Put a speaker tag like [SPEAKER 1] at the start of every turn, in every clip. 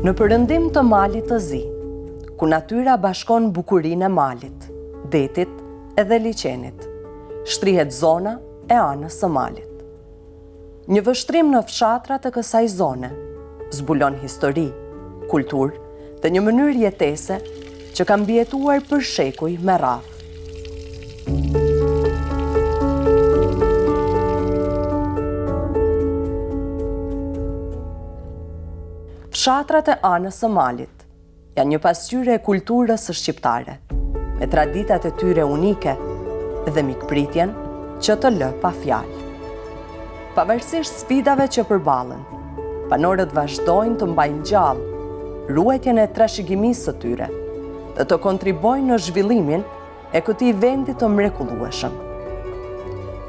[SPEAKER 1] Në përëndim të malit të zi, ku natyra bashkon bukurinë e malit, detit edhe liçenit, shtrihet zona e anës së malit. Një vështrim në fshatrat e kësaj zone zbulon histori, kulturë dhe një mënyrë jetese që ka mbijetuar për shekuj me radhë. Fshatrat e anës së malit janë një pasqyrë e kulturës së shqiptare, me traditat e tyre unike dhe mikpritjen që të lë pa fjalë. Pavarësisht sfidave që përballen, banorët vazhdojnë të mbajnë gjallë ruajtjen e trashëgimisë së tyre dhe të kontribojnë në zhvillimin e këtij vendi të mrekullueshëm.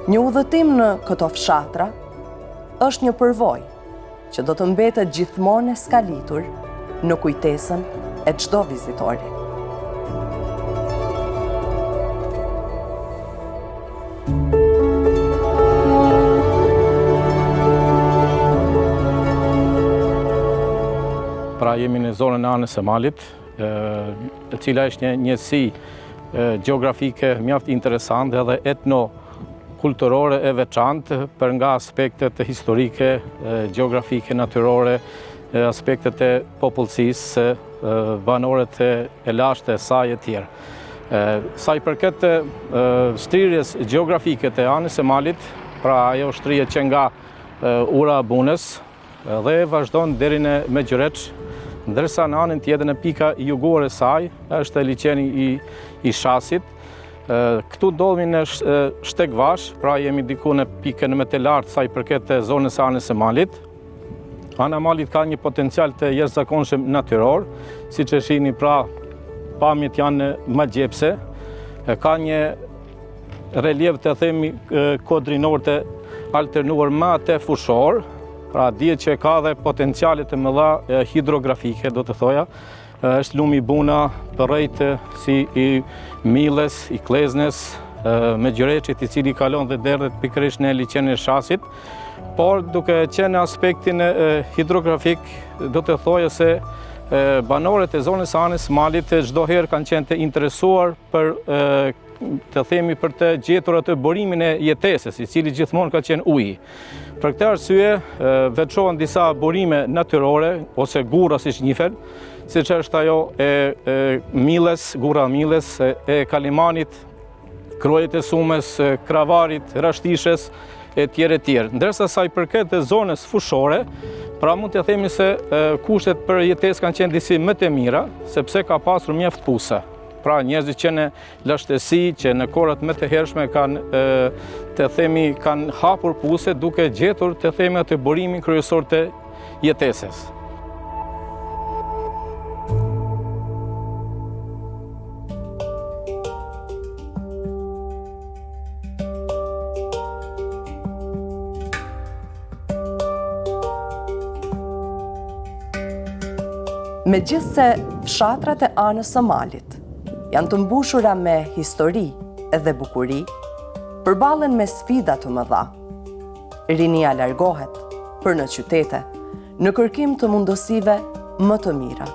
[SPEAKER 1] Një udhëtim në këto fshatra është një përvojë që do të mbetet gjithmonë e skalitur në kujtesën e çdo vizitori.
[SPEAKER 2] Pra jemi në zonën e anës së malit, e cila është një njësi gjeografike mjaft interesante dhe etno-kulturore e veçantë për nga aspektet historike, gjeografike, natyrore, aspektet e popullsisë, banorët e lashtë e saj e tjerë. Sa i përket shtrirjes gjeografike të anës së malit, pra ajo shtrihet që nga ura e Bunës dhe vazhdon deri në Megjëreç, ndërsa në anën tjetër në pika jugore saj është liçeni i Shasit. Këtu ndodhemi në Shtekvash, pra jemi diku në pikën më të lartë sa i përket zonës së anës së malit. Ana e malit ka një potencial të jashtëzakonshëm natyror, siç e shihni pra pamjet janë magjepse, ka një relief të themi kodrinor të alternuar me atë fushor, pra dihet që ka dhe potenciale të mëdha hidrografike, do të thoja. Është lumi Buna, përrejt si i Milles, i Kleznes, Megjëreçit, i cili kalon dhe derdhet pikërisht në liçenin e Shasit, por duke qenë në aspektin hidrografik, do të thoja se banorët e zonës së anës së malit çdo herë kanë qenë të interesuar për të themi për të gjetur atë burimin e jetesës, i cili gjithmonë ka qenë uji. Për këtë arsye veçohen disa burime natyrore ose gurra siç njihen, siç është ajo e Milles, gurra e Milles, e Kalimanit, krojet e Sumës, Kravarit, Rashtishes e tjerë e tjerë. Ndërsa sa i përket zonës fushore, pra mund të themi se kushtet për jetesë kanë qenë disi më të mira, sepse ka pasur mjaft puse. Pra njerëzit që në lashtësi, që në kohrat më të hershme kanë hapur puse duke gjetur të themi atë burimin kryesor të jetesës.
[SPEAKER 1] Megjithse fshatrat e anës së malit janë të mbushura me histori edhe bukuri, përballen me sfida të mëdha. Rinia largohet për në qytete, në kërkim të mundësive më të mira,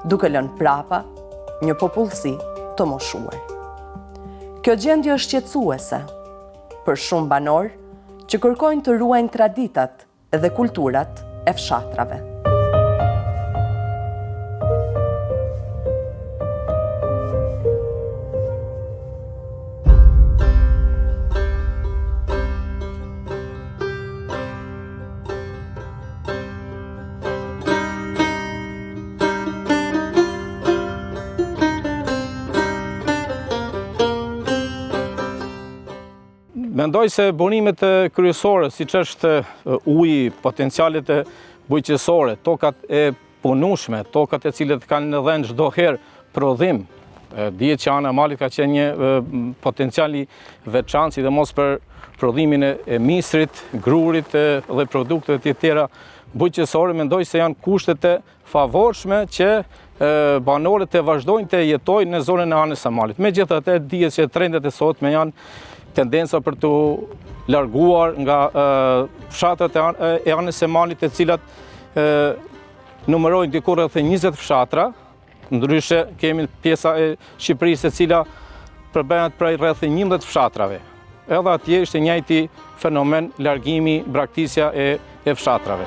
[SPEAKER 1] duke lënë prapa një popullsi të moshuar. Kjo gjendje është shqetësuese për shumë banor që kërkojnë të ruajnë traditat dhe kulturat e fshatrave.
[SPEAKER 2] Mendoj se burimet kryesore, siç është uji, potencialet bujqësore, tokat e punueshme, tokat e cilat kanë dhënë çdo herë prodhim. Dihet që ana e malit ka qenë një potencial i veçantë, sidomos për prodhimin e misrit, grurit dhe produkteve të tjera bujqësore. Mendoj se janë kushtet e favorshme që banorët të vazhdojnë të jetojnë në zonën e anës së malit. Megjithatë, dihet që trendet e sotme janë tendenca për të larguar nga fshatrat e anës së malit, të cilat numërojnë diku rreth 20 fshatra, ndryshe kemi pjesa e Shqipërisë e cila përbehet prej rreth 11 fshatrave. Edhe atje ishte njëjti fenomen largimi, braktisja e fshatrave.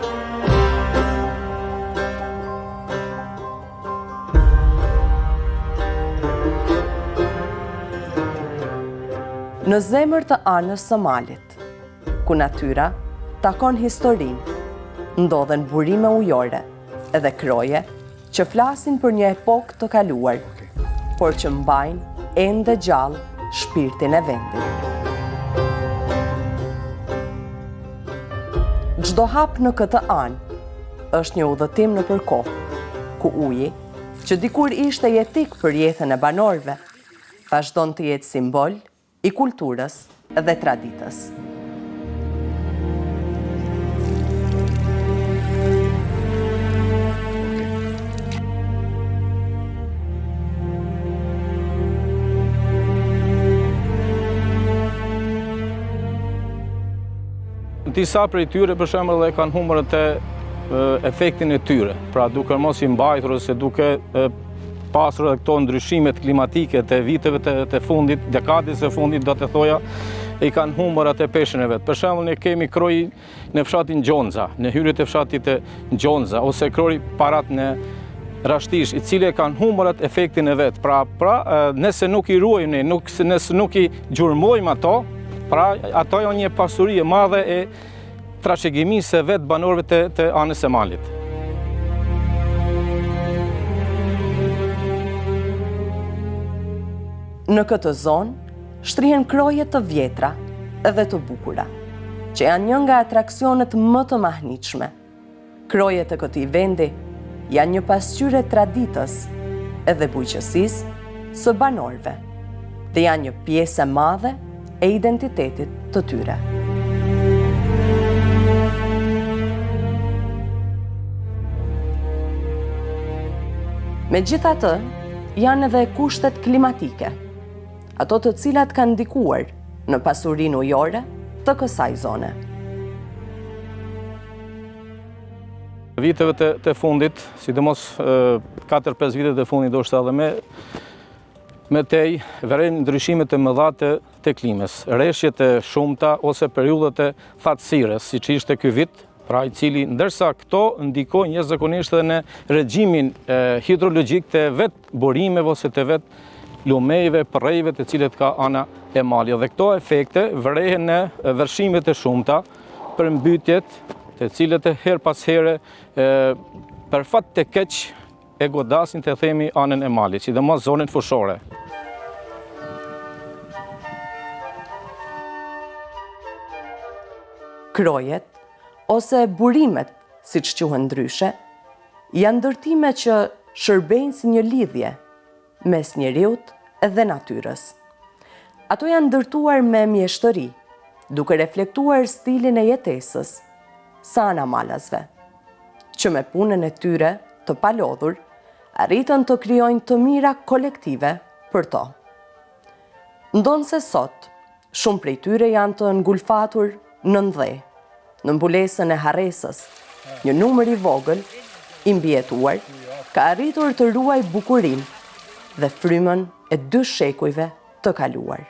[SPEAKER 1] Në zemër të anës së malit, ku natyra takon historinë, ndodhen burime ujore edhe kroje që flasin për një epokë të kaluar, por që mbajnë ende gjallë shpirtin e vendit. Çdo hap në këtë anë është një udhëtim nëpër kohë, ku uji, që dikur ishte jetik për jetën e banorëve, vazhdon të jetë simbol i kulturës dhe traditës.
[SPEAKER 2] Disa prej tyre për shembull e kanë humbur atë efektin e tyre, pra duke mos i mbajtur ose duke pasur edhe këto ndryshimet klimatike të viteve të fundit, dekadës së fundit, do të thoja, i kanë humbur atë peshën e vet. Për shembull, ne kemi kroj në fshatin Gjonza, në hyrjet e fshatit të Gjonza, ose kroj parat në Rashtish, i cili kanë humbur atë efektin e vet. Pra, nëse nuk i ruajmë ne, nëse nuk i gjurmojmë ato, pra ato janë një pasuri e madhe e trashëgimisë së vet banorëve të anës së malit.
[SPEAKER 1] Në këtë zonë shtrihen kroje të vjetra edhe të bukura, që janë një nga atraksionet më të mahnitshme. Krojet e këtij vendi janë një pasqyrë e traditës edhe bujqësisë së banorëve dhe janë një pjesë e madhe e identitetit të tyre. Megjithatë, janë edhe kushtet klimatike, ato të cilat kanë ndikuar në pasurinë ujore të kësaj zone.
[SPEAKER 2] Viteve të fundit, sidomos 4-5 vitet e fundit, do shta edhe me tej, vërejnë ndryshimet e mëdha të klimës, rreshjet e shumta ose periudhat e thatësirës, siç ishte ky vit, pra i cili ndërsa këto ndikojnë jashtëzakonisht edhe në regjimin hidrologjik të vetë burimeve ose të vetë lumejve, përrejve të cilët ka ana e malit. Dhe këto efekte vërehen në vërshimet e shumta, për mbytjet të cilët her pas here për fat të keq e godasin të themi anën e malit, sidomos zonën fushore.
[SPEAKER 1] Krojet, ose burimet, siç quhen ndryshe, janë ndërtime që shërbejnë si një lidhje mes njeriut dhe natyrës. Ato janë ndërtuar me mjeshtëri, duke reflektuar stilin e jetesës së anamalazve, që me punën e tyre të palodhur, arritën të krijojnë të mira kolektive për to. Ndonë se sot, shumë prej tyre janë të ngulfatur në ndhe, në mbulesën e harresës, një numër i vogël, i mbijetuar, ka arritur të ruaj bukurinë dhe frymën e 2 shekujve të kaluar.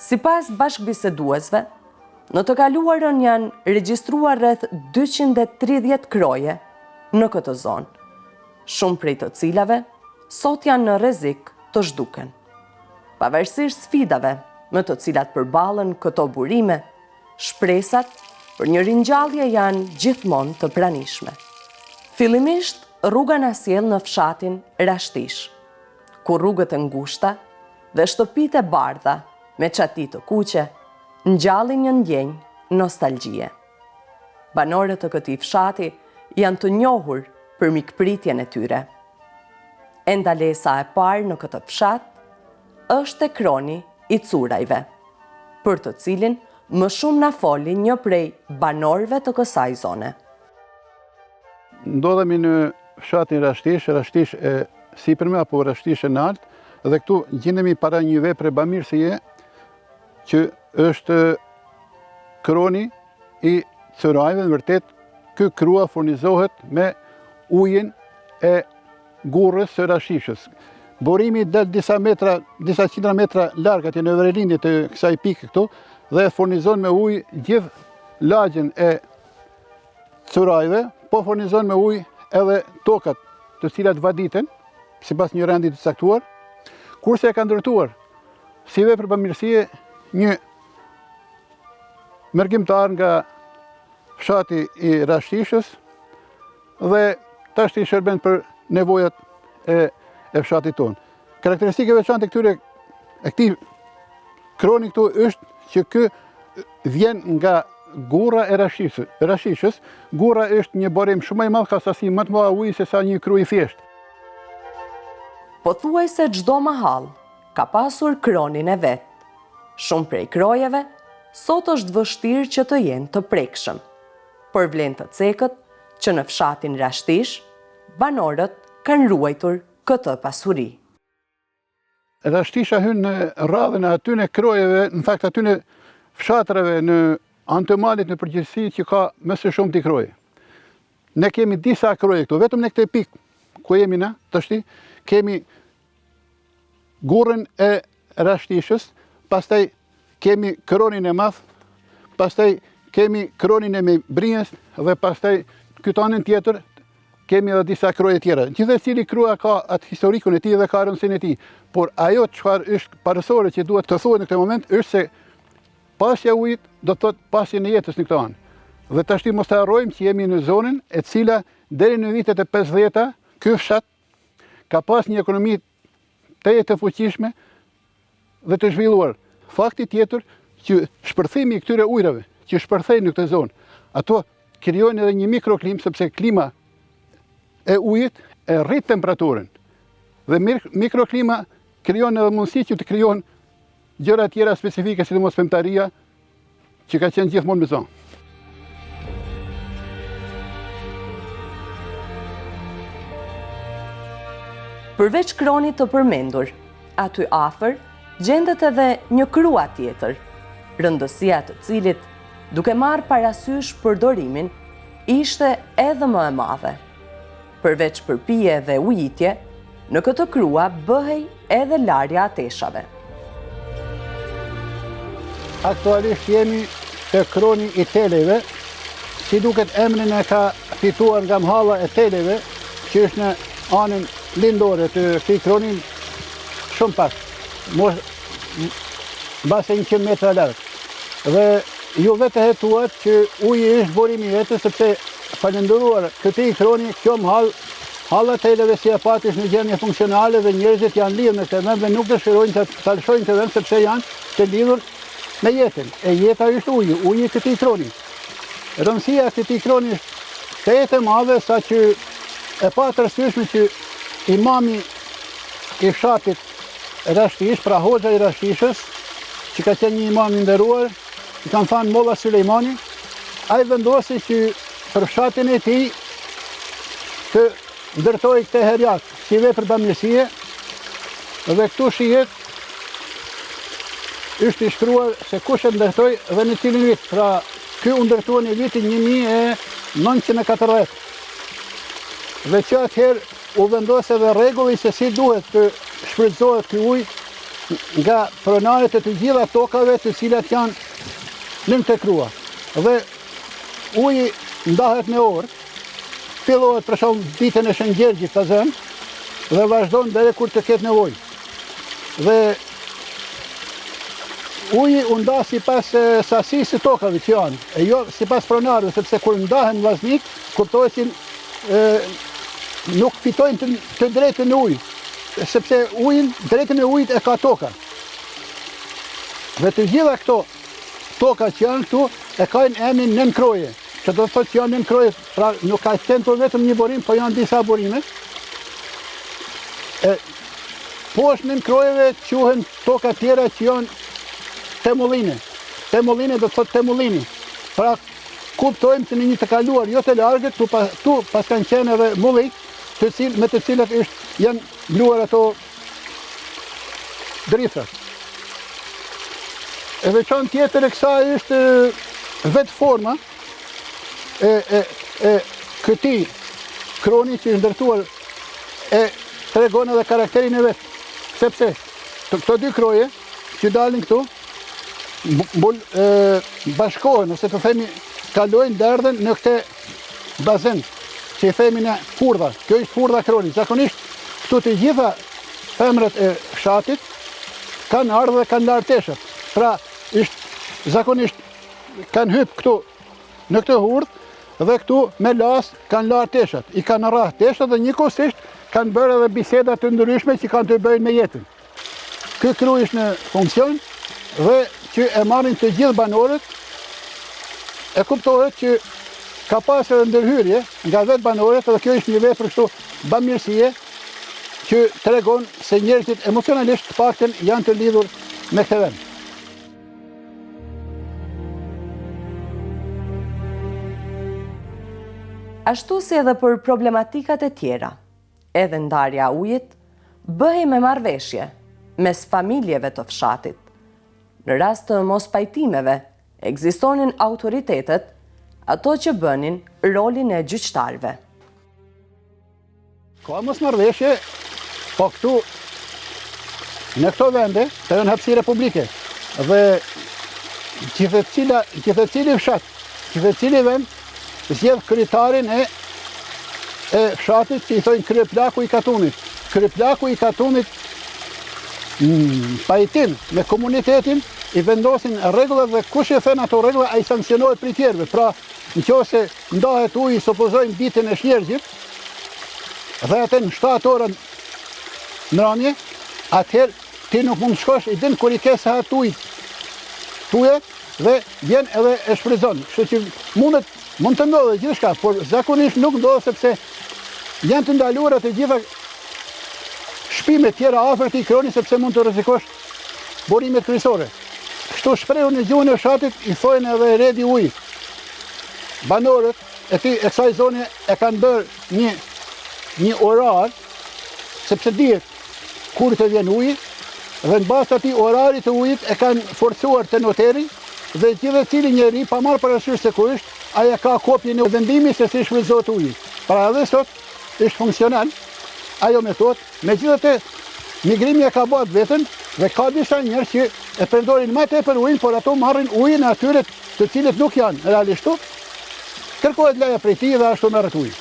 [SPEAKER 1] Sipas bashkëbiseduesve, në të kaluarën janë regjistruar rreth 230 kroje në këtë zonë, shumë prej të cilave sot janë në rrezik të zhduken. Pavarësisht sfidave me të cilat përballen këto burime, shpresat për një ringjallje janë gjithmonë të pranishme. Fillimisht, rruga na sjell në fshatin Rashtish, ku rrugët e ngushta dhe shtëpitë e bardha me çati të kuqe ngjallin një ndjenjë nostalgjie. Banorët të këtij fshati janë të njohur për mikpritjen e tyre. Ndalesa e parë në këtë fshat është e kroni i Curajve, për të cilin më shumë na foli një prej banorëve të kësaj zone.
[SPEAKER 3] Ndodhemi në fshatin Rashtish e sipërme apo Rashtish e nalt, Dhe këtu gjendemi para një vepre bamirësie që është kroni i Cërajve. Në vërtet, ky krua furnizohet me ujin e gurrës së Rashishës. Borimi del disa qindra metra larg atje në verilinje të kësaj pike këtu dhe furnizon me ujë gjithë lagjen e Cërajve, po furnizon me ujë edhe tokat të cilat vaditen, sipas një rendi të caktuar, kurse e ka ndërtuar si vepër bamirësie një mërgjimtar nga fshati i Rashishës dhe tash i shërben për nevojat e fshatit tonë. Karakteristike veçante e këtij kroni këtu është që ky vjen nga gurra e Rashishës. Gurra është një borim shumë i madh, ka sasi më të madhe uji se sa një kru i thjeshtë.
[SPEAKER 1] Pothuajse çdo mahall ka pasur kronin e vet. Shumë prej krojeve sot është vështirë që të jenë të prekshëm. Për vlen të cekët që në fshatin Rashtish, banorët kanë ruajtur këtë pasuri.
[SPEAKER 3] Rashtisha hyn në radhën e atyne krojeve, në fakt atyne fshatrave në anë të malit në përgjithësi që ka më së shumti kroje. Ne kemi disa kroje këtu, vetëm në këtë pikë ku jemi na tashti, kemi gurrën e Rashtishës, pastaj kemi kronin e madh, pastaj kemi kronin e Mebrinjës dhe pastaj këtë anën tjetër kemi edhe disa kroje tjera. Gjithsesi krua ka atë historikun e tij dhe ka rëndësinë e tij, por ajo çfarë është parësore që duhet të thuhet në këtë moment është se pasja e ujit do të thotë pasjen e jetës në këtë anë. Dhe tashti mos të harrojmë që jemi në zonën e cila deri në vitet e 50-ta ky fshat ka pas një ekonomi të fuqishme dhe të zhvilluar. Fakti tjetër që shpërthimi i këtyre ujrave që shpërthejnë në këtë zonë, ato krijojnë edhe një mikroklim sepse klima e ujit e rrit temperaturën. Dhe mikroklima krijon edhe mundësi që të krijohen gjëra tjera specifike, sidomos femtaria, që ka qenë gjithmonë me zonë.
[SPEAKER 1] Përveç kronit të përmendur, aty afër gjendet edhe një krua tjetër, rëndësia të cilit, duke marrë parasysh përdorimin, ishte edhe më e madhe. Përveç përpije dhe ujitje, në këtë krua bëhej edhe larja ateshave.
[SPEAKER 3] Aktualisht jemi te kroni i televe, si duket emrin e ka fituar nga mhalla e televe, që është në anën lindore të këtij kroni shumë pak, mbase 100 metra larg. Dhe ju vetë hetuat që uji është burimi i jetës, sepse falendëruar këtij kroni, kjo halla televe si e pati është në gjendje funksionale dhe njerëzit janë lidhur me këtë vend dhe nuk dëshirojnë të falshojnë këtë vend sepse janë të lidhur me jetën. E jeta është uji i këtij kroni. Rëndësia e këtij kroni është të e madhe, sa që e pa të rësyeshme që imami i fshatit Rashtish, pra hoxha i Rashtishës, që ka qenë një imam i nderuar, i kanë thënë Molla Sulejmani, ai vendosi që për fshatin e tij të ndërtoi këtë herjak si vepër bamirësie, dhe këtu shihet është i shkruar se kush e ndërtoi dhe në cilin vit. Pra, ky u ndërtua në vitin 1940. Dhe që atëherë u vendos edhe rregulli se si duhet të shfrytëzohet ky ujë nga pronarët e të gjitha tokave të cilat janë në këtë krua. Dhe uji ndahet me orë, fillohet për shembull ditën e Shëngjergjit të zënë dhe vazhdon deri kur të ketë nevojë. Dhe uji u nda sipas sasisë së tokave që janë, e jo sipas pronarëve, sepse kur ndahen vllaznik, kuptohet që nuk fitojnë të drejtën e ujit, sepse drejtën e ujit e ka toka. Dhe të gjitha këto toka që janë këtu e kanë emrin nënkroje, që do të thotë që janë nënkroje, pra nuk ka qenë vetëm një burim, po janë disa burime. Poshtë nënkrojeve quhen toka tjera që janë temulline. Temulline do të thotë temullini. Pra kuptojmë se në një të kaluar jo të largët, tu pas kanë qenë edhe mullik, me të cilat janë bluar ato drithat. E veçan tjetër e kësaj është vetë forma e këtij kroni që është ndërtuar e tregon edhe karakterin e vetë. Sepse këto dy kroje që dalin këtu bashkohen, ose të themi kalojnë derdhen në këtë bazen që i themi ne furdha. Kjo është furdha kroni. Zakonisht këtu të gjitha femrat e fshatit kanë ardhur dhe kanë larë teshat. Pra zakonisht kanë hyp këtu në këtë hurdhë dhe këtu me las kanë larë teshat. I kanë rrahë teshat dhe njëkohësisht kanë bërë edhe biseda të ndryshme që kanë të bëjnë me jetën. Ky kru është në funksion dhe që e marrin të gjithë banorët, e kuptohet që ka pas edhe ndërhyrje nga vetë banorët, dhe kjo është një vepër kështu bamirësie që tregon se njerëzit emocionalisht të paktën janë të lidhur me këtë vend.
[SPEAKER 1] Ashtu si edhe për problematikat e tjera, edhe ndarja ujit bëhej me marrëveshje mes familjeve të fshatit. Në rast të mos pajtimeve, ekzistonin autoritetet, ato që bënin rolin e gjyqtarëve.
[SPEAKER 3] Ka mos marrëveshje, po këtu në këto vende të janë hapësirë publike dhe gjithëcili fshat, gjithëcili vend zgjedh kryetarin e fshatit që i thojnë kryeplaku i katunit. Kryeplaku i katunit pajtim me komunitetin i vendosin rregullat dhe kush i thën ato rregulla ai sanksionohet për tjerëve. Pra, nëse ndahet uji, supozojmë ditën e Shjergjit, dhe atë në 7 orë mbrëmje, atëherë ti nuk mund të shkosh i din kur i ke sa atë ujë tuje dhe vjen edhe e shfryzon. Kështu që mund të ndodhë gjithçka, por zakonisht nuk ndodh sepse janë të ndaluara të gjitha shpimet tjera afër këtij kroni sepse mund të rrezikosh burimet kryesore. Kështu shprehur në gjuhën e fshatit i thonë edhe redi ujit. Banorët e kësaj zone e kanë bërë një orar, sepse dihet kur të vjen uji, dhe në bazë të atij orarit të ujit e kanë forcuar te noteri dhe gjithëcili njeri pa marrë parasysh se ku është, ai ka kopjen e vendimit se si shfryzohet uji. Pra edhe sot është funksional ajo metodë, megjithatë migrimi e ka bërë vetën dhe ka disa njerëz që e përdorin më tepër ujin, por ato marrin ujin e atyre të cilët nuk janë realisht tu. Kërkohet leja prej tij dhe ashtu merret uji.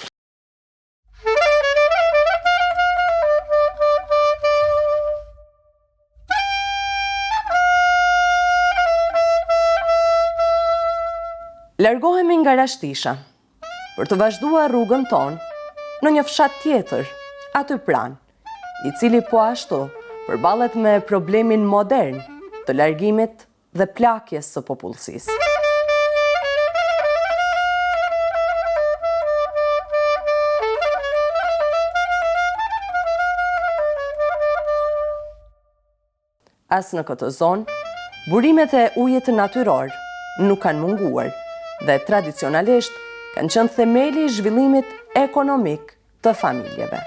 [SPEAKER 1] Largohemi nga Rashtisha për të vazhduar rrugën tonë në një fshat tjetër, aty pranë, i cili po ashtu përballet me problemin modern të largimit dhe plakjes së popullsisë. As në këtë zonë, burimet e ujit natyror nuk kanë munguar dhe tradicionalisht kanë qenë themeli i zhvillimit ekonomik të familjeve.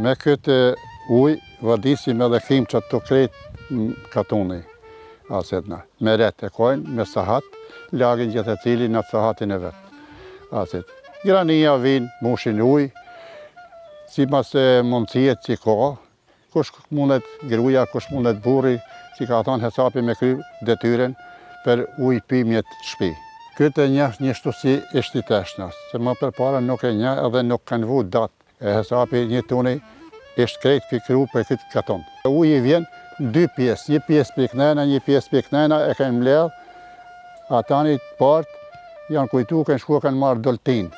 [SPEAKER 3] Me këtë ujë vadisim edhe kimçat të kretë katuni, asetna. Me retë e kojnë, me sahat, lagin gjithë e cili në sahatin e vetë. Aset. Grania vinë, mushin ujë, si mas mundësijet që ka, kush mundet gruja, kush mundet burri, që ka thonë hesapi me kry detyren për ujë pimjet shpi. Këtë një shtusi ishtë i teshnas, se më përpara nuk e një edhe nuk kanë vu datë. E hesapi një tuni ishtë krejt pikru për këtë katon. Uji vjen në 2 pjesë, një pjesë për knena, një pjesë për knena e kanë mbledh, atani partë janë kujtu, kanë shku, kanë marrë doltin.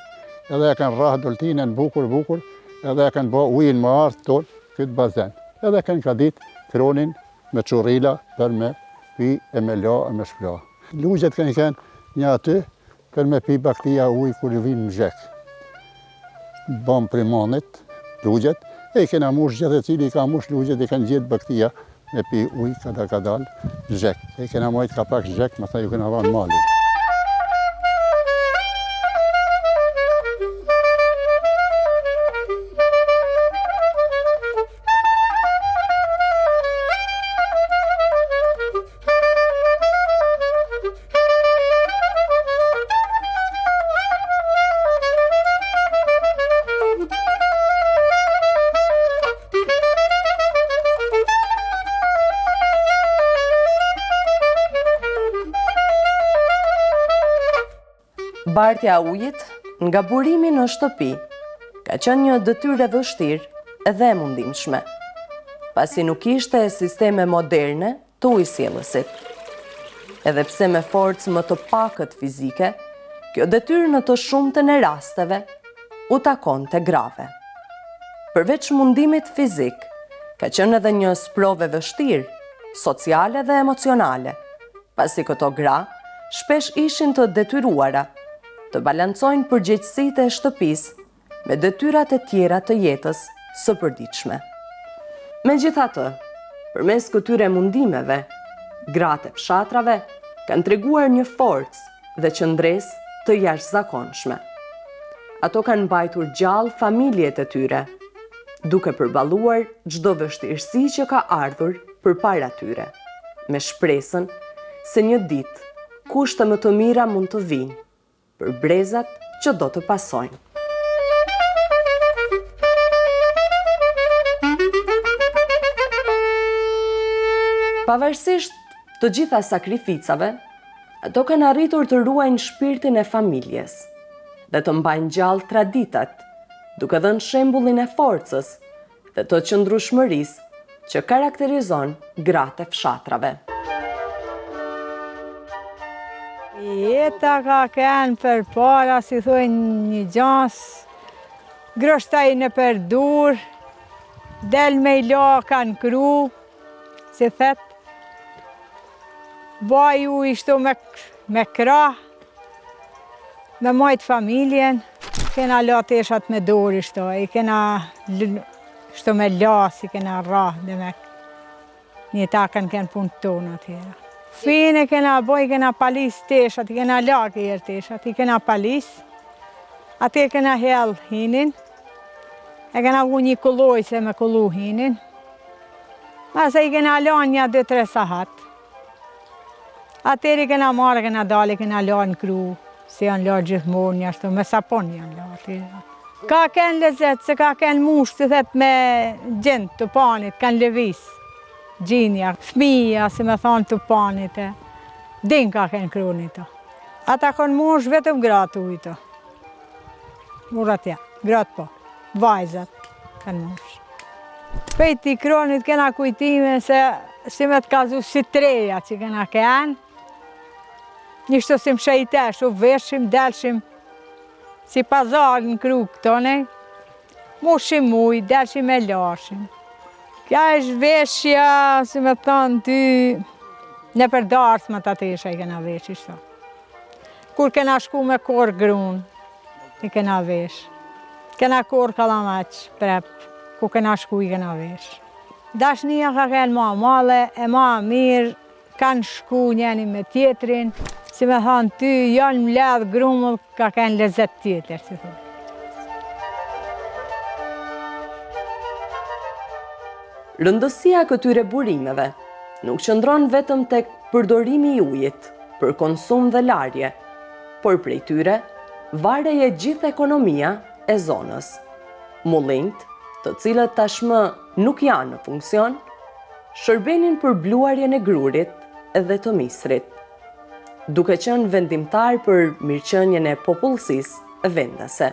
[SPEAKER 3] Edhe e kanë rrahë doltinën bukur, edhe e kanë bë ujin më ardhë tonë këtë bazen. Edhe kanë kadit kronin me çurrila për me pi e me la e me shpla. Lugjet kanë qenë një aty për me pi baktia uj kur vinë në zhek. Bam primonit, lugjet, e i kena mush gjithë e cili i ka mush lugjet, i kanë gjithë baktia me pi uj kada ka dal në zhek. E i kena mojt ka pak zhek, më tha ju kena vanë malin.
[SPEAKER 1] Mbartja e ujit nga burimi në shtëpi ka qenë një detyrë e vështirë dhe e mundimshme, pasi nuk ishte sisteme moderne të ujësjellësit. Edhe pse me forcë më të pakët fizike, kjo detyrë në të shumtën e rasteve u takonte grave. Përveç mundimit fizik, ka qenë edhe një sprove vështirë, sociale dhe emocionale, pasi këto gra shpesh ishin të detyruara të balancojnë përgjegjësitë e shtëpisë me detyrat e tjera të jetës së përditshme. Megjithatë, përmes këtyre mundimeve, gratë e fshatrave kanë treguar një forcë dhe qëndresë të jashtëzakonshme. Ato kanë mbajtur gjallë familjet e tyre, duke përballuar çdo vështirësi që ka ardhur përpara tyre, me shpresën se një ditë kushte më të mira mund të vinë për brezat që do të pasojnë. Pavarësisht të gjitha sakrificave, ato kanë arritur të ruajnë shpirtin e familjes dhe të mbajnë gjallë traditat, duke dhënë shembullin e forcës dhe të qëndrueshmërisë që karakterizon gratë e fshatrave.
[SPEAKER 4] Jeta ka kënë për para, si thojnë një gjans, grështaj në përdur, del me i la kanë kru, si thet, baju ishtu me krah, me majtë familjen, kena la teshat me dorë ishtu, i kena ishtu me lasi, kena rah, dhe me një takën kënë punë tonë atyra. Fine kena boj, kena palis teshat, i kena lakë i teshat, i kena palis, ate kena hell hinin, e kena u një kulloj se me kullu hinin, mase i kena lanë një 2-3 sahat. Atëri kena marrë, kena dali, kena lanë kru, se janë lanë gjithmonë një ashtu, me sapon janë lanë. Ka kënë lezet, se ka kënë mushë të thet me gjendë të panit, kanë levis. Gjinja, fmija, si me thonë të panit e, din ka kënë krunit të. Ata konë mosh vetëm gratë ujtë. Urat ja, gratë po, vajzat kanë mosh. Pejti kronit kena kujtime se si me të kazu si treja që kena kënë. Nishtë si më shajtesh, u veshim, delshim si pazar në kru këtone. Mushim uj, delshim e lashim. Kja është veshja, si me thonë ty, në përdarës më të atesha i kena vesh, ishto. Kur kena shku me korë grunë, i kena vesh. Kena korë kalamaq, prep, ku kena shku i kena vesh. Dashnia ka kënë ma male, e ma mirë, kanë shku njeni me tjetrin, si me thonë ty, janë mledhë grumull, ka kënë lezet tjetër, si thonë.
[SPEAKER 1] Rëndësia këtyre burimeve nuk qëndron vetëm tek përdorimi i ujit për konsum dhe larje, por prej tyre varej e gjithë ekonomia e zonës. Mullinjt, të cilët tashmë nuk janë në funksion, shërbenin për bluarjen e grurit dhe të misrit, duke qenë vendimtar për mirëqenien e popullsisë vendase.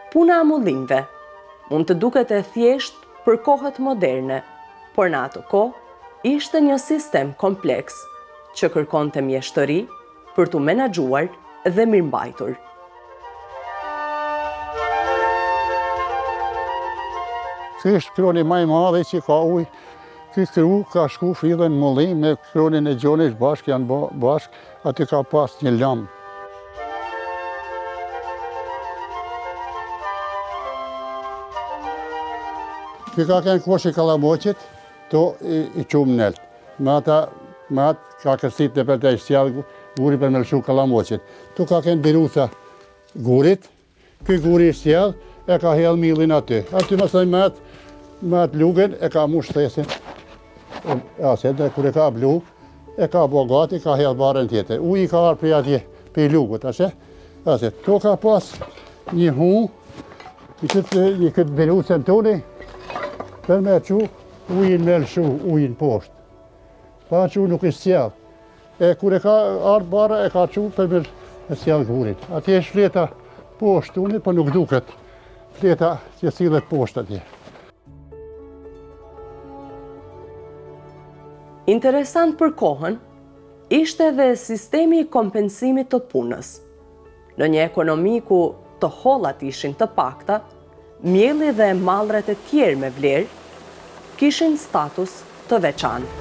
[SPEAKER 1] Puna e mullinjve mund të duket e thjesht për kohët moderne, por në ato kohë ishte një sistem kompleks që kërkonte mjeshtëri për t'u menaxhuar dhe mirëmbajtur.
[SPEAKER 3] Ky është kroni më i madh që ka ujë. Ky kru ka shku fillen mullim me kronin e gjonis bashkë, janë bashkë, aty ka pas një lam. Ky ka kënë kosh i kalamoqit, to i qumë nëllë. Me atë ka kësit në për të ishtjallë guri për me lëshu kalamoqit. Tu ka kënë birusa gurit, ky guri ishtjallë e ka hel millin aty. Aty mësoj me atë lugen e ka mush thesin. Aset, dhe kur e ka blu, e ka bo gati, ka hel barën tjetër. Uj i ka arë për atje, për lugut, ashe. Aset, tu ka pas një hu, një këtë birusën toni, për me qu, ujin me lëshu, ujin poshtë. Pa qu nuk i s'jellë. E kur e ka ardë bara, e ka qu për me e sjell gurit. Atje është fleta poshtë unë, po nuk duket. Fleta që sillet poshtë atje.
[SPEAKER 1] Interesant për kohën, ishte edhe sistemi i kompensimit të punës. Në një ekonomi ku të hollat ishin të pakta, mielli dhe mallret e tjerë me vlerë kishin status të veçantë.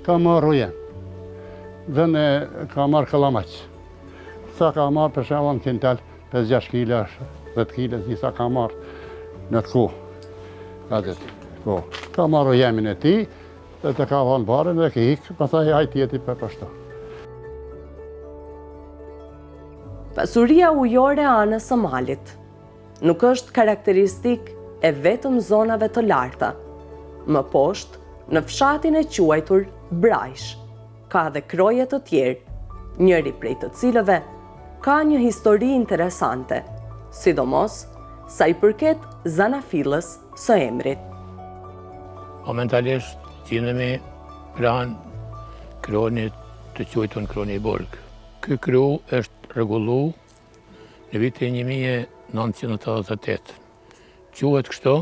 [SPEAKER 3] Ka marrë rujen, vënë ka marrë Kallamaq. Sa ka marrë për shembull në kintal 5-6 kg, 10 kg, disa ka marrë në të kohë. Ka marrë rujemin e tij, dhe të ka vënë barën dhe ka ikë, pastaj ai tjetri për pashto.
[SPEAKER 1] Pasuria ujore e anës së malit nuk është karakteristik e vetëm zonave të larta. Më poshtë, në fshatin e quajtur Brajsh, ka dhe kroje të tjerë, njëri prej të cilëve ka një histori interesante, sidomos sa i përket zanafillës së emrit.
[SPEAKER 5] Momentalisht gjendemi pranë kronit të quajtur Kroni i Burg. Ky kru është rregullu në vitin 1988. Quhet kështu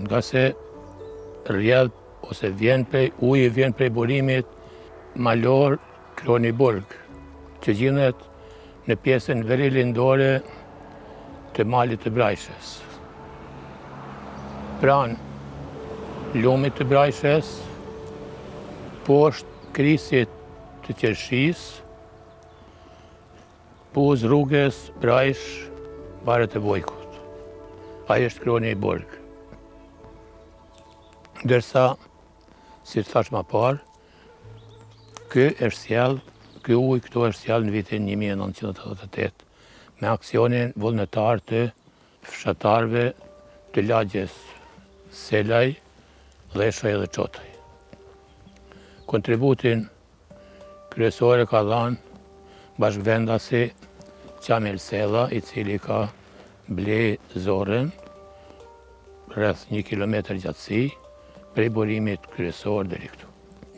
[SPEAKER 5] nga se rrjedh ose uji vjen prej burimit malor Kroni i Burg, që gjendet në pjesën verilindore të malit të Brajshës. Pranë lumit të Brajshës, poshtë krisit të Qershisë, puz rrugës Brajsh, Barët e Vojkut. Ai është Kroni i Burg. Ndërsa, si të thash më parë, ky ujë këtu është sjell në vitin 1988 me aksionin vullnetar të fshatarëve të lagjes Selaj, Dheshaj dhe Çotaj. Kontributin kryesor e ka dhënë bashkëvendasi Qamil Sella, i cili ka ble zorën rreth 1 kilometër gjatësi prej burimit kryesor deri këtu.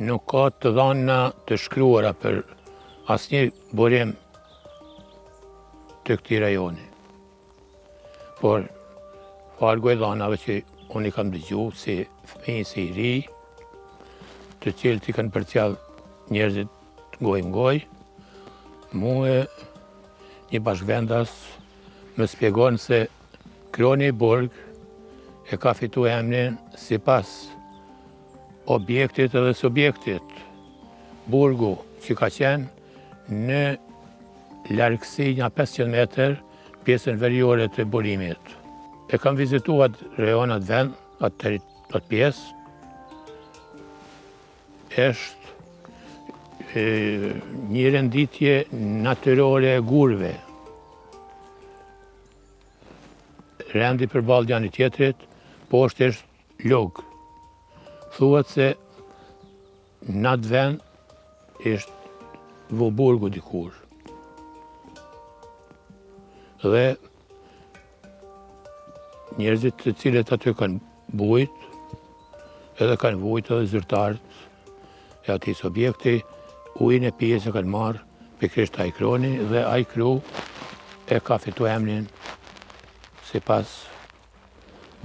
[SPEAKER 5] Nuk ka të dhëna të shkruara për asnjë burim të këtij rajoni. Por fargu e dhënave që unë i kam dëgjuar si fëmijë si i ri, të cilët i kanë përcjell njerëzit ngoj, mua një bashkëvendas më shpjegon se Kroni i Burg e ka fituar emrin sipas objektit edhe subjektit. Burgu që ka qenë në largësi nga 500 metër pjesën veriore të burimit. E kam vizituar rajon atë vend, atë pjesë. Është një renditje natyrore e gurve. Rendi përballë janë i tjetrit, poshtë është log. Thuhet se në atë vend është burgu dikur. Dhe njerëzit të cilët aty kanë bujt, edhe kanë vujt edhe zyrtarët e atij subjekti, ujin e pijes e kanë marrë pikërisht ai Kroni dhe ai kru e ka fituar emrin sipas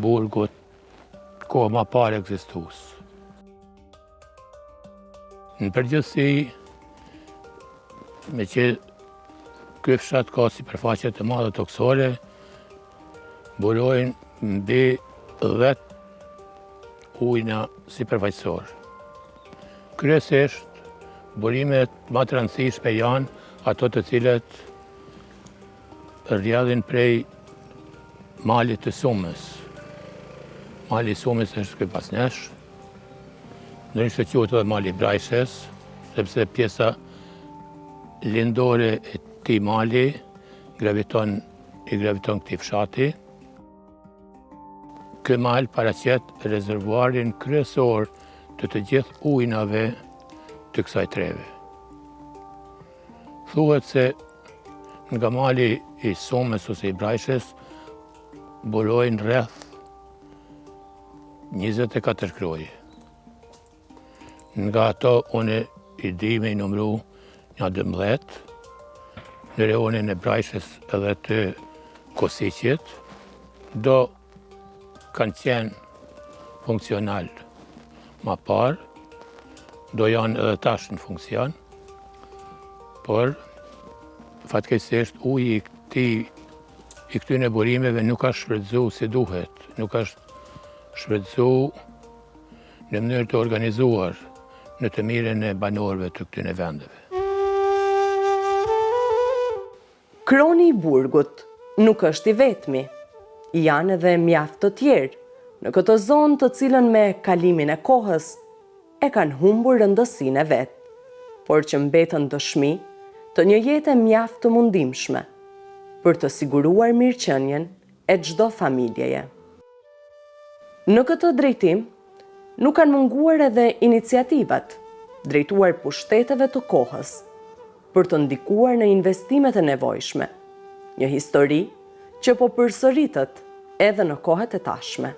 [SPEAKER 5] burgut kohë më parë ekzistues. Në përgjithësi, me që ky fshat ka sipërfaqe të madhe toksore, burojnë mbi 10 ujna sipërfaqësor. Kryesisht, burimet më të rëndësishme janë ato të cilët rrjedhin prej malit të Sumës. Mali i Sumës është ky pasnesh, ndryshe quhet edhe mali i Brajshës, sepse pjesa lindore e këtij mali i graviton këtij fshati. Ky mal paraqet rezervuarin kryesor të gjithë ujnave të kësaj treve. Thuhet se nga mali i Somës ose i Brajshës burojnë rreth 24 kroje. Nga ato unë i di me i numru një 12, në reonin e Brajshës edhe të Kosiqit, do kanë qenë funksional ma parë, do janë edhe tash në funksion, por fatkeqësisht uji i këtyne burimeve nuk ka shfrytzu si duhet, nuk është shfrytzu në mënyrë të organizuar në të mirën e banorëve të këtyne vendeve.
[SPEAKER 1] Kroni i Burgut nuk është i vetmi. Janë edhe mjaft të tjerë në këtë zonë të cilën me kalimin e kohës e kanë humbur rëndësinë e vet, por që mbetën dëshmi të një jete mjaft të mundimshme për të siguruar mirëqenien e çdo familjeje. Në këtë drejtim, nuk kanë munguar edhe iniciativat drejtuar pushteteve të kohës për të ndikuar në investimet e nevojshme, një histori që po përsëritet edhe në kohët e tashme.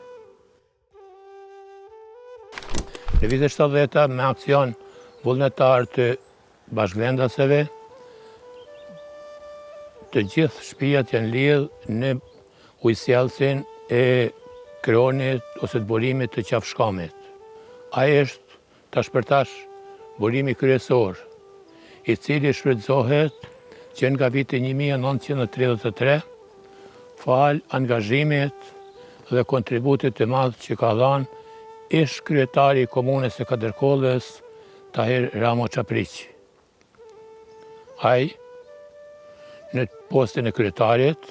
[SPEAKER 5] Në vitet 70 me aksion vullnetar të bashkëvendaseve, të gjithë shtëpiat janë lidhë në ujësjellësin e kronit ose të burimit të qafshkamit. Ai është tash për tash burimi kryesor, i cili shfrytëzohet që nga viti 1933 fal angazhimit dhe kontributit të madh që ka dhënë ish kryetari i komunës së Kadërkollës, Tahir Ramo Çapriqi. Ai, në postin e kryetarit,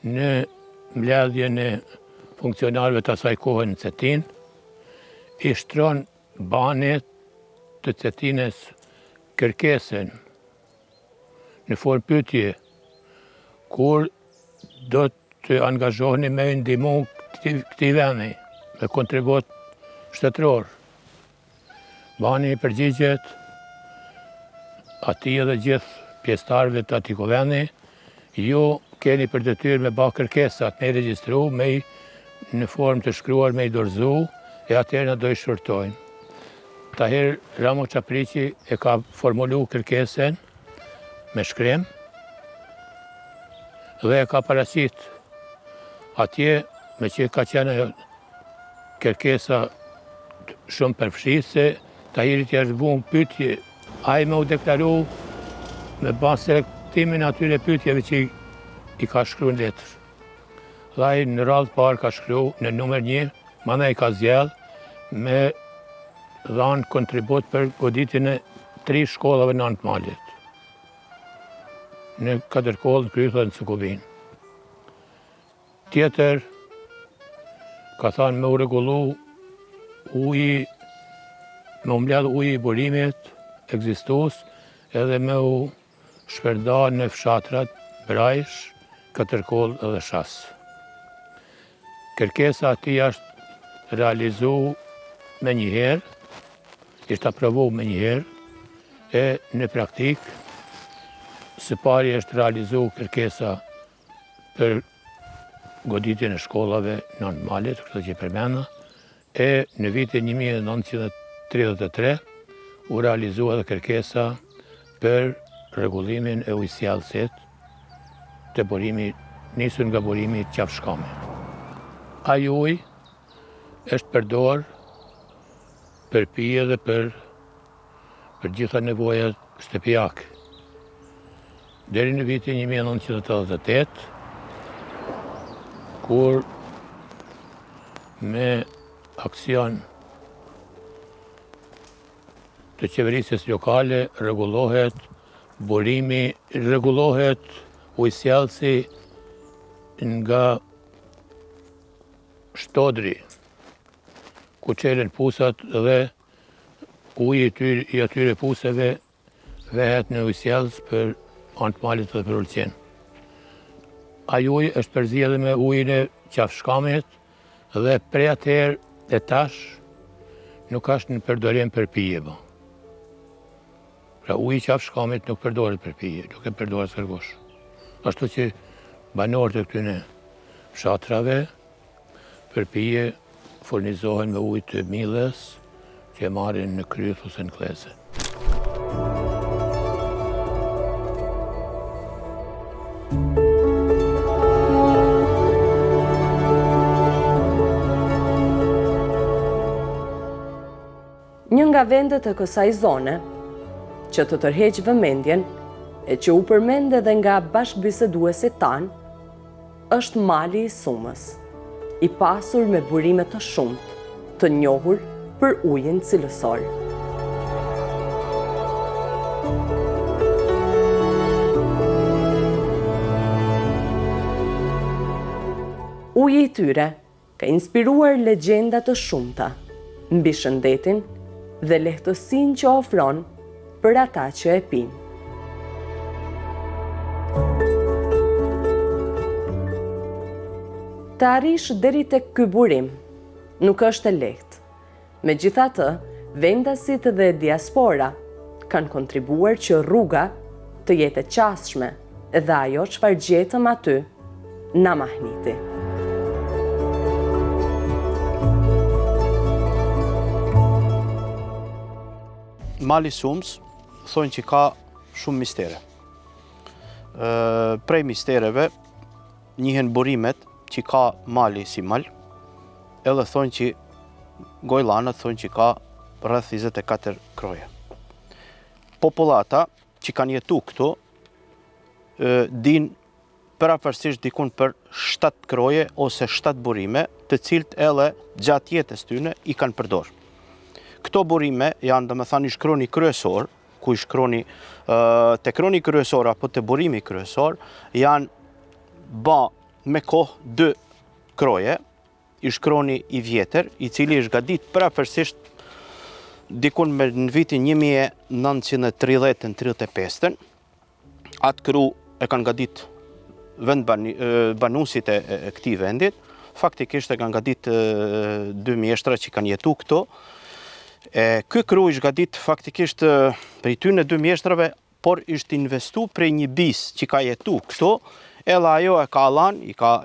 [SPEAKER 5] në mbledhjen e funksionarëve të asaj kohe në Cetin, i shtron banit të Cetinës kërkesën në formë pyetje, kur do të angazhoheni me ndihmu këtij vendi me kontribut shtetëror. Bani i përgjigjet atij dhe gjithë pjesëtarëve të atij vendi, ju keni për detyrë me bë kërkesat, me regjistru, me në formë të shkruar, me i dorëzu, e atëherë na do i shurtojnë. Tahir Ramo Çapriqi e ka formulu kërkesën me shkrim dhe e ka paraqit atje, me që ka qenë kërkesa shumë përfshirëse, Tahirit i është vënë pyetje, ai më u deklaru me bazë selektimin e atyre pyetjeve që i ka shkruar në letër. Dhe ai në radhë parë ka shkruar në numër 1, mandej ka zgjedh me dhanë kontribut për goditjen e 3 shkollave në Anë të Malit, në Kadërkollë, në Kryth dhe në Cukubin. Tjetër, ka thënë me u rregullu uji, me u mbledh uji i burimit ekzistues edhe me u shpërnda në fshatrat Brajsh, Kadërkollë dhe Shas. Kërkesa atij është realizu me njëherë, ishte aprovu me njëherë, e në praktik, së pari është realizu kërkesa për goditjen e shkollave në Anë të Malit, këtë që përmenda, e në vitin 1933 u realizu edhe kërkesa për rregullimin e ujësjellësit të burimi, nisur nga burimi i qafshkamit. Ai ujë është përdor për pije dhe për gjitha nevojat shtëpiake. Deri në vitin 1988, kur me aksion të qeverisjes lokale rregullohet burimi, rregullohet ujësjellësi nga Shtodri, ku çelen pusat dhe uji i atyre puseve vehet në ujësjellës për Anë të Malit dhe për Ulqin. Ai ujë është përzjedhur me ujin e qafshkamit dhe prej atëherë e tash nuk është në përdorim për pije. Pra uji qaf shkamit nuk përdoret për pije, nuk e përdoret kërkosh. Ashtu që banorët e këtyne fshatrave për pije furnizohen me ujë të milles që e marrin në kryth ose në kleze.
[SPEAKER 1] Një nga vendet e kësaj zone, që të tërheq vëmendjen e që u përmend edhe nga bashkëbiseduesit tanë, është Mali i Sumës, i pasur me burime të shumt, të njohur për ujin cilësor. Uji i tyre ka inspiruar legjenda të shumta mbi shëndetin dhe lehtësinë që ofron për ata që e pinë. Të arrish deri tek ky burim nuk është e lehtë. Megjithatë, vendasit dhe diaspora kanë kontribuar që rruga të jetë e qasshme dhe ajo çfarë gjetëm aty na mahniti.
[SPEAKER 6] Mali Sumës thonë që ka shumë mistere. Prej mistereve njihen burimet që ka mali si mal, edhe thonë që gojlanët thonë që ka rreth 24 kroje. Popullata që kanë jetu këtu din paraparsisht dikun për 7 kroje ose 7 burime, të cilët edhe gjatë jetës tyne i kanë përdorë. Këto burime janë, domethënë, i shkroni kryesor, ku i shkroni te kroni kryesor apo te burimi kryesor, janë ba me kohë 2 kroje, i shkroni i vjetër, i cili është gadit paraparsisht dikun në vitin 1930-35. Atë kru e kanë gadit banusit e këtij vendit, faktikisht e kanë gadit 2 mjeshtra që kanë jetu këto. Ky kru ishtë gadit faktikisht prej tyne 2 mjeshtrave, por ishtë investu prej një bis që ka jetu këto, edhe ajo e ka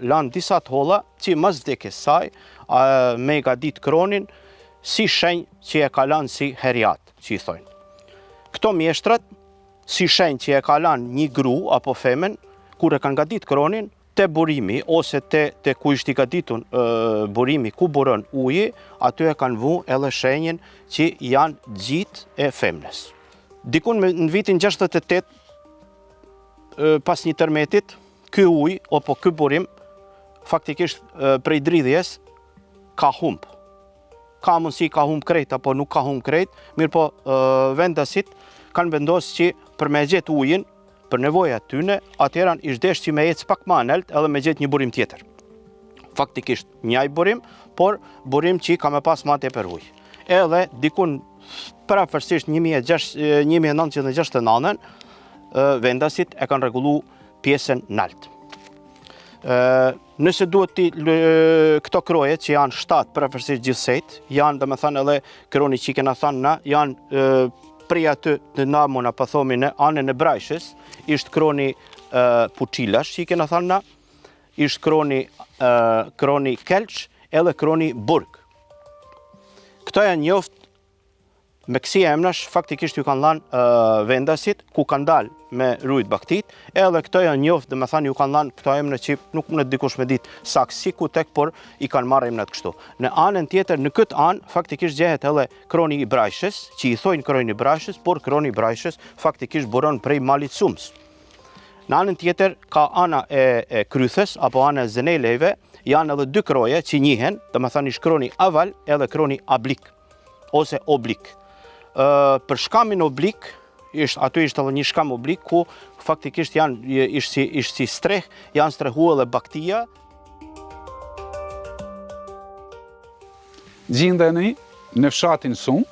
[SPEAKER 6] lan disa të holla që mas vdekjes saj me i gadit kronin si shenjë që e ka lan si herjat, që i thojnë. Këto mjeshtrat, si shenjë që e ka lan një gru apo femen, kur e kanë gadit kronin, te burimi ose te ku ishti gaditun burimi ku buron uji, aty e kanë vu edhe shenjen që janë gjit e femnes. Dikun në vitin 68, pas një tërmetit, ky uj, apo ky burim, faktikisht prej dridhjes, ka humb. Ka mundësi ka humb krejt, apo nuk ka humb krejt, mirë po vendasit kanë vendosë që për me gjetë ujin, për nevojat tyne, atëheran ishdesh që me ecë pak ma nelt edhe me gjetë një burim tjetër. Faktikisht njaj burim, por burim që ka me pas ma tepër ujë. Edhe dikun paraparsisht 1969, vendasit e kanë rregullu pjesën nalt. Nëse duhet këto kroje që janë 7 paraparsisht gjithsejt, janë domethënë edhe kroni që kena thënë na, janë prej aty të namona pa thomi në anën e Brajshës, ishtë kroni Puqilash që i kena thënë na, ishtë kroni Kelç edhe kroni Burg. Këto janë njoft me kësi emnash, faktikisht ju kanë lanë vendasit, ku kanë dalë me rujt baktit, edhe këto janë njoft, dhe me thanë ju kanë lanë këto emna që nuk më në dikush me ditë sakë si ku tek, por i kanë marrë emnat kështu. Në anën tjetër, në këtë anë, faktikisht gjehet edhe kroni i Brajshës, që i thojnë kroni i Brajshës, por kroni i Brajshës faktikisht buron prej Malit Sumës. Në anën tjetër, ka ana e Krythës, apo ana e Zenelejve, janë edhe 2 kroje që njihen, dhe me thanë ish kroni Aval edhe kroni Ablik, ose Oblik. Për shkamin oblik, aty ishte edhe një shkam oblik, ku faktikisht ishte si streh, janë strehu edhe baktia.
[SPEAKER 7] Gjindeni në fshatin Sumë,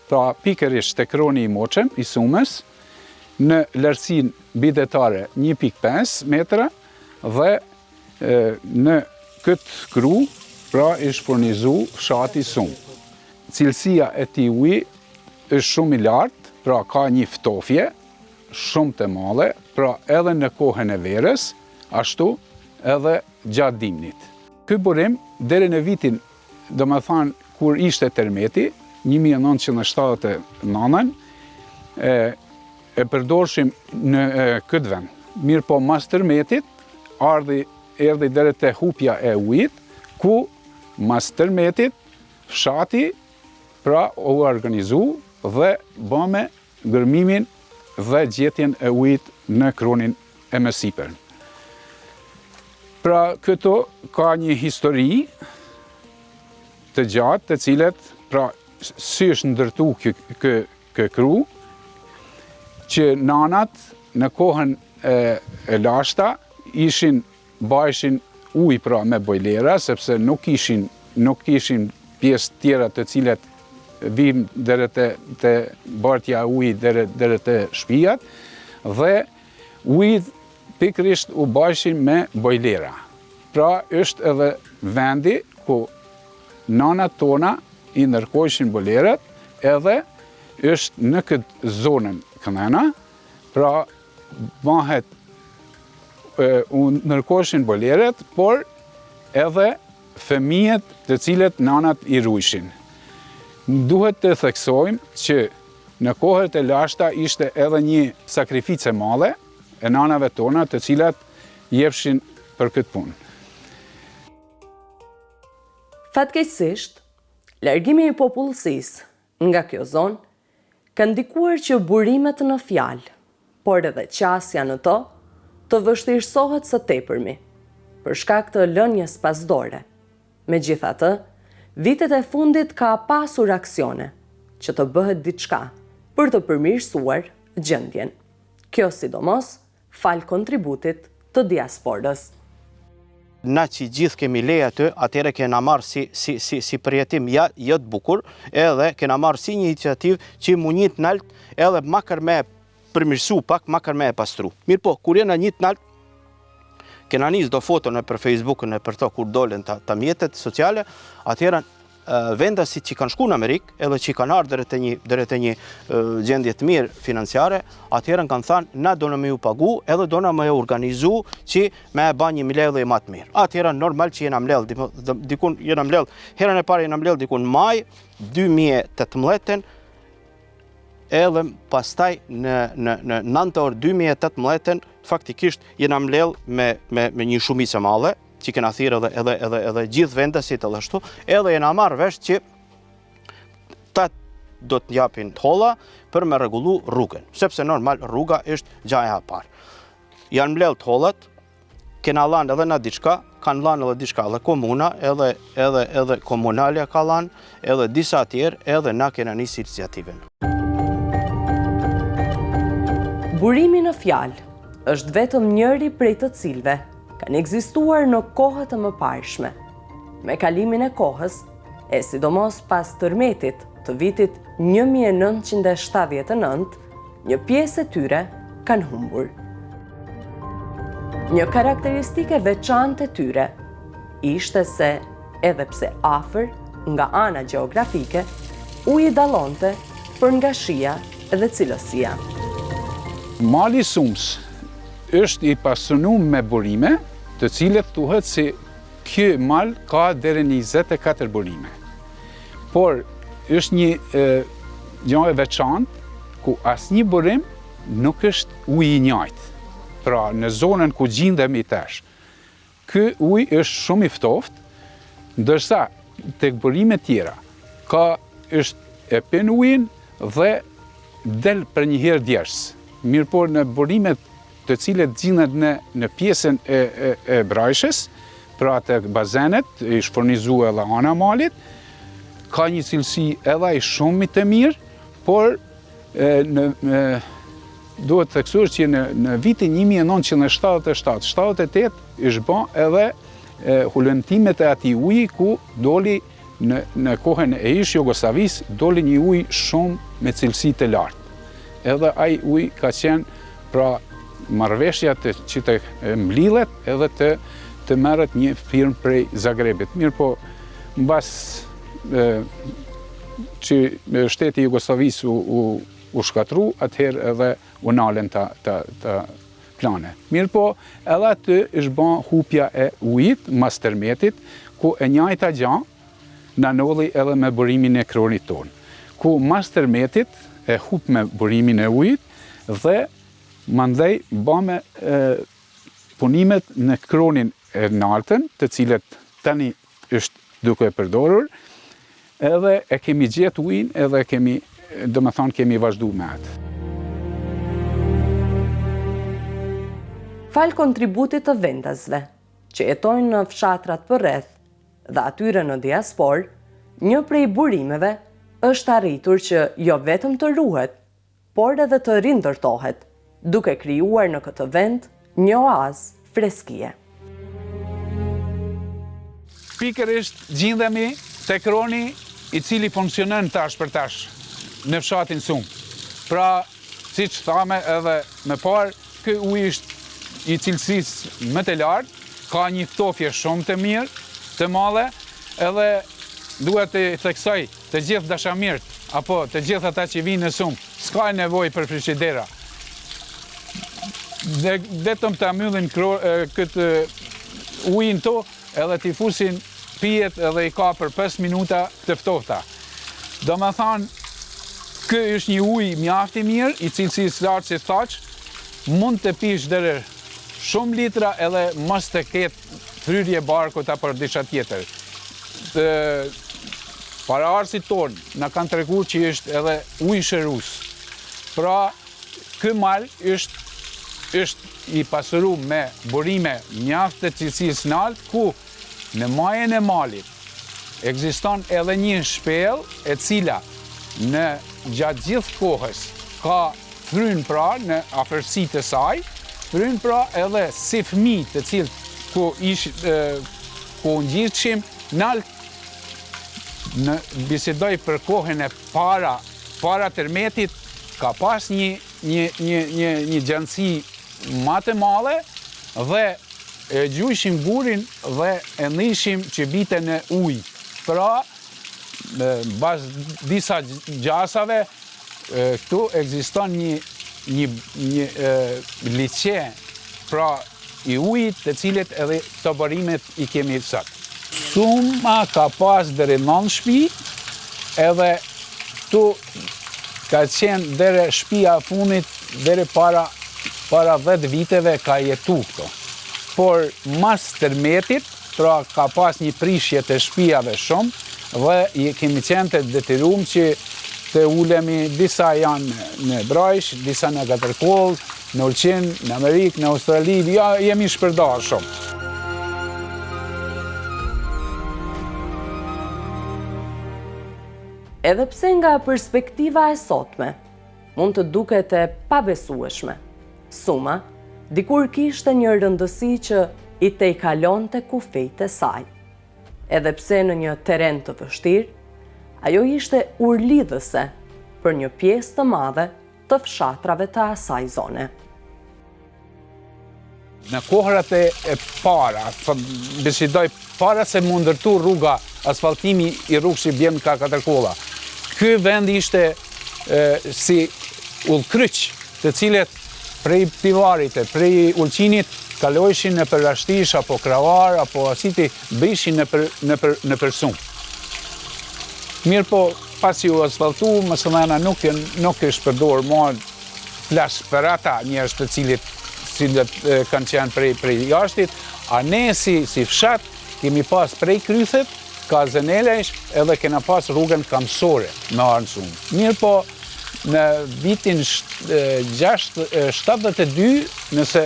[SPEAKER 7] pra pikërisht te kroni i Moçem, i Sumës, në lartësinë bidetare 1.5 metra dhe në këtë kru, pra ishte furnizu fshati Sumë. Cilësia e tij uji është shumë i lartë pra ka një ftofje shumë të madhe, pra edhe në kohën e verës, ashtu edhe gjatë dimnit. Ky burim, deri në vitin, do më thanë, kur ishte tërmeti, 1979, e përdorshim në këtë vend. Mirë po mas tërmetit, erdhi deri te hupja e ujit, ku mas tërmetit, fshati, pra u organizu dhe bëme gërmimin dhe gjetjen e ujit në kronin e Mesipër. Pra këto ka një histori të gjatë, të cilet, pra si është ndërtu kë kru, që nanat në kohën e lashta bajshin ujë pra me bojlera, sepse nuk kishin pjesë tjera të cilet vim deri te bartja e ujit deri te shtëpiat, dhe ujit pikërisht u bajshin me bojlera. Pra është edhe vendi ku nanat tona i ndërkoheshin bojlerat, edhe është në këtë zonën këndena, pra bëhet u ndërkoheshin bojlerat, por edhe fëmijët të cilët nanat i ruajshin. Duhet të theksojmë që në kohët e lashta ishte edhe një sakrificë e madhe e nanave tona të cilat jepshin për këtë punë.
[SPEAKER 1] Fatkeqësisht, largimi i popullsisë nga kjo zonë ka ndikuar që burimet në fjalë, por edhe qasja në to, të vështirësohet së tepërmi, për shkak të lënjes pasdore. Megjithatë, vitet e fundit ka pasur aksione që të bëhet diçka për të përmirësuar gjendjen. Kjo sidomos fal kontributit të diasporës.
[SPEAKER 6] Na që gjithë kemi leje aty, atëre kena marrë si përjetim jo të bukur, edhe kena marrë si një iniciativë që mu njët nalt, edhe makar me përmirësu pak, makar me e pastru. Mirë po, kur jena njët nalt, kena njës do foto në për Facebookën e për to kur dolen të mjetet sociale, atëra vendasit që kanë shku në Amerikë, edhe që kanë ardhur deri te një gjendje të mirë financiare, atëherë kanë thënë, na do në me ju pagu, edhe do në me organizu që me e ba një mbledhje më të mirë. Atëherë normal që jena mbledh, herën e parë jena mbledh dikun maj 2018, edhe pastaj në nëntor 2018 faktikisht jena mbledh me një shumicë e madhe, që kena thirë edhe gjithë vendasit edhe ashtu, edhe jena marrë vesh që ta do të japin holla për me rregullu rrugën, sepse normal rruga është gjaja e parë. Janë mbledh hollat, kena lanë edhe na diçka, kanë lanë edhe diçka edhe komuna, edhe komunalja ka lanë, edhe disa tjerë, edhe na kena nisë iniciativën.
[SPEAKER 1] Burimi në fjalë është vetëm njëri prej të cilëve kanë ekzistuar në kohët e mëparshme. Me kalimin e kohës, e sidomos pas tërmetit të vitit 1979, një pjesë e tyre kanë humbur. Një karakteristike veçantë e tyre ishte se, edhe pse afër nga ana gjeografike, uji dallonte për nga shija dhe cilësia.
[SPEAKER 7] Mali Sums është i pasunu me burime, të cilët thuhet se ky mal ka deri në 24 burime. Por është një gjë e veçantë ku asnjë burim nuk është ujë i njëjtë. Pra në zonën ku gjendemi tash, ky ujë është shumë i ftoftë, ndërsa tek burimet tjera është e pin ujin dhe del për një herë djers. Mirë por në burimet të cilët gjendet në pjesën e brajshës, pra të bazenet, ishtë furnizu edhe ana malit, ka një cilësi edhe i shumë të mirë, por duhet të theksuar që në vitin 1977-78 ishtë bën edhe hulëntimet e atij uji ku doli në kohën e ish Jugoslavis, doli një ujë shumë me cilësi të lartë. Edhe ai ujë ka qenë pra marrëveshja që të mblidhet edhe të merret një firmë prej Zagrebit. Mirë po, mbas që shteti Jugosllavis u u shkatru, atëherë edhe u nalen të plane. Mirë po, edhe aty është ban hupja e ujit, mas tërmetit, ku e njajta gjanë në nolli edhe me burimin e kronit tonë. Ku mas tërmetit e hup me burimin e ujit dhe mandej bame punimet në kronin e nartën, të cilët tani është duke e përdorur, edhe e kemi gjetë ujin edhe kemi, do me thonë, kemi vazhdu me atë.
[SPEAKER 1] Falë kontributit të vendasve, që jetojnë në fshatrat përreth dhe atyre në diaspor, një prej burimeve është arritur që jo vetëm të ruhet, por edhe të rindërtohet, duke krijuar në këtë vend një oazë freskie.
[SPEAKER 7] Pikërisht gjindhemi te kroni i cili funksionon tash për tash në fshatin Sumë. Pra, siç thame edhe më parë, ky ujë është i cilësisë më të lartë, ka një ftofje shumë të mirë, të madhe, edhe duhet të theksoj të gjithë dashamirët, apo të gjithë ata që vinë në Sumë, s'ka nevojë për frigidera. Vetëm ta myllin këtë ujin to, edhe t'i fusin pijet edhe i ka për 5 minuta të ftofta. Do me thanë, ky është një ujë mjaft i mirë, i cilësisë lartë si thaq, mund të pish deri shumë litra edhe mos të ketë fryrje barkut apo diçka tjetër. Paraardhësit tonë na kanë treguar që është edhe ujë shërues. Pra, ky mal është i pasuruar me burime mjaft të cilësisë lartë, ku në majën e malit ekziston edhe një shpellë e cila në gjatë gjithë kohës ka fryn pra në afërsi të saj, fryn pra edhe si fëmijë të cilët ku ngjitshim nalt në bisedoj për kohën e para tërmetit, ka pas një gjendësi më të madhe dhe e gjujshim gurin dhe e nishim që bite në ujë. Pra, bas disa gjasave, këtu ekziston një liqe, pra i ujit të cilet edhe të barimet i kemi sot. Suma ka pas deri 9 shtëpi, edhe këtu ka qenë deri shtëpia fundit, deri para 10 viteve ka jetu këto. Por mas tërmetit, pra ka pas një prishje të shtëpiave shumë dhe i kemi qenë të detyruar që të ulemi, disa janë në Brajsh, disa në Katërkollë, në Ulqin, në Amerikë, në Australi, jemi shpërdarë shumë.
[SPEAKER 1] Edhe pse nga perspektiva e sotme, mund të duket e pabesueshme, Suma dikur kishte një rëndësi që i te i kalon të kufejt e saj. Edhe pse në një teren të vështirë, ajo ishte urlidhëse për një pjesë të madhe të fshatrave të asaj zone.
[SPEAKER 7] Në kohërat e para, bisedoj para se mu ndërtu rruga, asfaltimi i rrugës që bjen ka Katërkolla, ky vend ishte si ullkryq, të cilet prej Pivarit e prej Ulqinit kalojshin në për Rashtish, apo Kravar, apo asiti bëjshin në për Sumë. Mirë po, pasi u asfaltu, mësëmena nuk është përdorë më flas për ata njerëz të cilët kanë qenë prej jashtit, a ne si fshat kemi pas prej krythet, ka Zenelesh, edhe kena pas rrugën kamësore me arnë Sumë. Mirë po, në vitin 72, nëse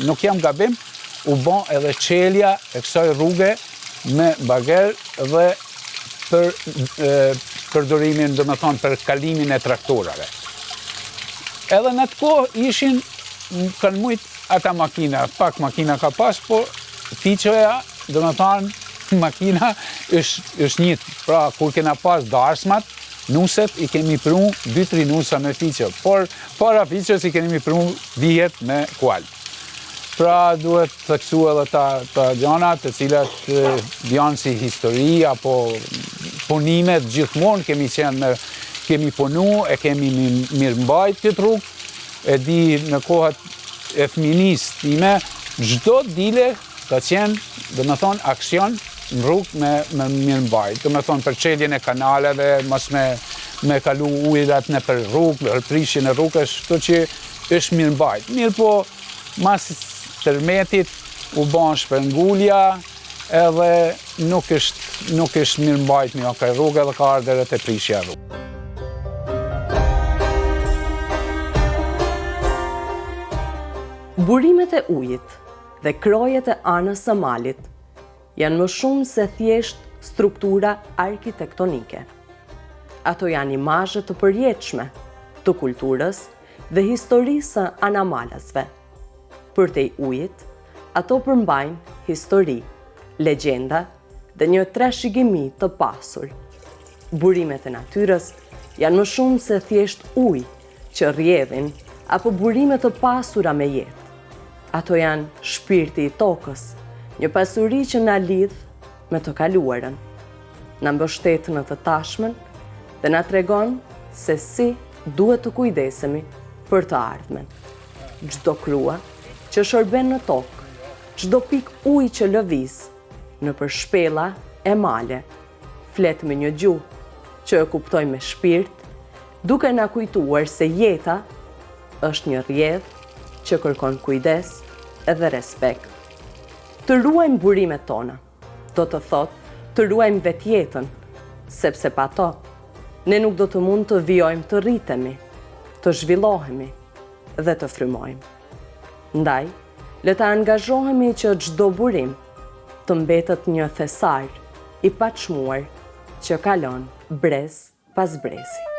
[SPEAKER 7] nuk jam gabim, u bon edhe qelja e kësaj rruge me bager dhe për përdorimin, do me thonë, për kalimin e traktorave. Edhe në të kohë ishin, kanë mujt ata makina, pak makina ka pas, po fiqoja, do me thonë, makina është njët. Pra, kur kena pas darsmat, nuset i kemi pru 2-3 nusa me fiqo, por para fiqos i kemi pru 10 me kual. Pra duhet të theksu edhe ta gjanat të cilat janë si histori apo punimet gjithmonë kemi qenë kemi punu, e kemi mirë mbajt këtë rrugë, e di në kohat e fëminisë time, çdo dile ka qenë, dhe me thonë, aksion në rrugë me mirë mbajt. Dhe me thonë, për çeljen e kanaleve, mos me kalu ujrat në për rrugë, për prishjen e rrugës, këto që është mirë mbajt. Mirë po, mas tërmetit u ban shpërngulja, edhe nuk është mirë mbajt një ka rrugë edhe ka ardhur te prishja e rrugë.
[SPEAKER 1] Burimet e ujit dhe krojet e anës së malit janë më shumë se thjesht struktura arkitektonike. Ato janë imazhe të përjetshme të kulturës dhe historisë së anamalasve. Përtej ujit, ato përmbajnë histori, legjenda dhe një trashëgimi të pasur. Burimet e natyrës janë më shumë se thjesht ujë që rrjedhin apo burime të pasura me jetë. Ato janë shpirti i tokës, një pasuri që na lidh me të kaluarën, na mbështet në të tashmen dhe na tregon se si duhet të kujdesemi për të ardhmen. Çdo krua që shërben në tokë, çdo pikë ujë që lëviz nëpër shpella e male, flet me një gjuhë që e kuptojmë me shpirt, duke na kujtuar se jeta është një rrjedhë që kërkon kujdes edhe respekt. Të ruajmë burimet tona, do të thotë të ruajmë vetjetën, sepse pa to, ne nuk do të mund të vijojmë të rritemi, të zhvillohemi dhe të frymojmë. Ndaj, le të angazhohemi që çdo burim të mbetet një thesar i paçmuar që kalon brez pas brezi.